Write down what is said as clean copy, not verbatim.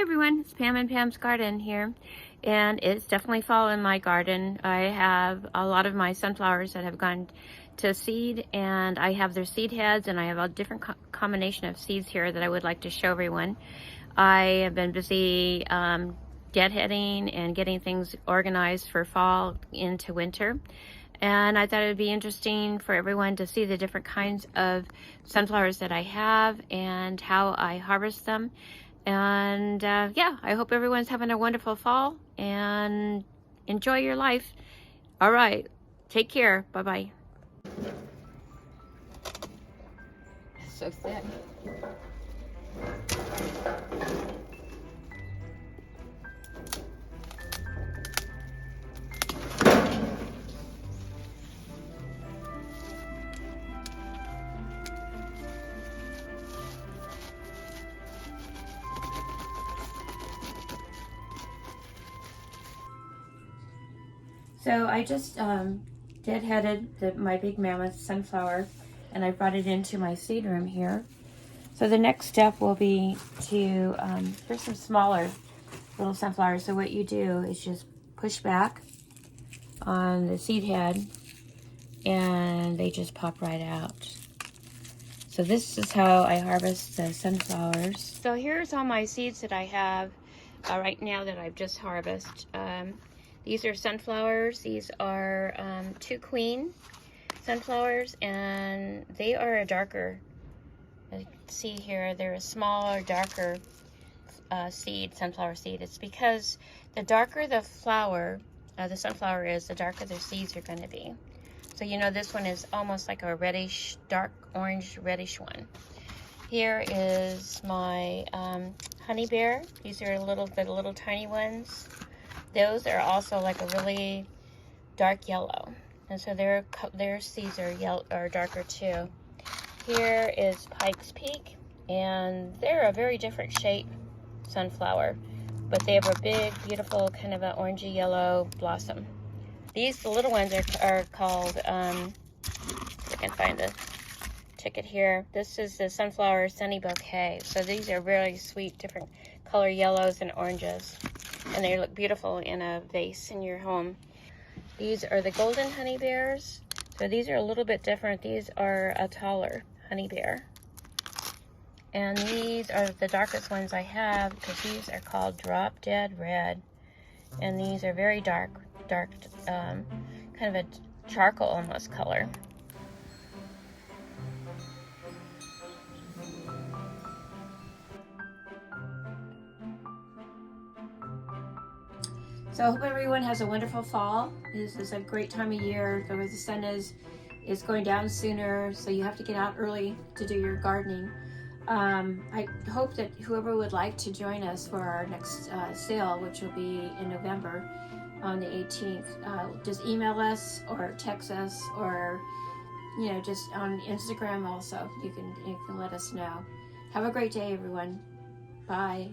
Hi everyone, it's Pam and Pam's Garden here, and it's definitely fall in my garden. I have a lot of my sunflowers that have gone to seed, and I have their seed heads, and I have a different combination of seeds here that I would like to show everyone. I have been busy deadheading and getting things organized for fall into winter. And I thought it would be interesting for everyone to see the different kinds of sunflowers that I have and how I harvest them. And yeah, I hope everyone's having a wonderful fall and enjoy your life. All right, take care. Bye-bye. So thick. So I just deadheaded my big mammoth sunflower, and I brought it into my seed room here. So the next step will be to, here's some smaller little sunflowers. So what you do is just push back on the seed head and they just pop right out. So this is how I harvest the sunflowers. So here's all my seeds that I have right now that I've just harvested. These are sunflowers. These are 2 queen sunflowers, and they are a darker, as you can see here, they're a smaller, darker seed, sunflower seed. It's because the darker the flower, the sunflower is, the darker the seeds are going to be. So you know this one is almost like a reddish, dark orange reddish one. Here is my honey bear. These are the little tiny ones. Those are also like a really dark yellow, and so their seeds are yellow or darker too. Here is Pike's Peak, and they're a very different shape sunflower, but they have a big, beautiful kind of an orangey yellow blossom. The little ones are called, if I can find the ticket here. This is the Sunflower Sunny Bouquet. So these are really sweet, different color yellows and oranges, and they look beautiful in a vase in your home. These are the Golden Honey Bears. So these are a little bit different. These are a taller honey bear. And these are the darkest ones I have, because these are called Drop Dead Red. And these are very dark, kind of a charcoal almost color. So I hope everyone has a wonderful fall. This is a great time of year where the sun is going down sooner, so you have to get out early to do your gardening. I hope that whoever would like to join us for our next sale, which will be in November on the 18th, just email us or text us, or just on Instagram also. You can let us know. Have a great day, everyone. Bye.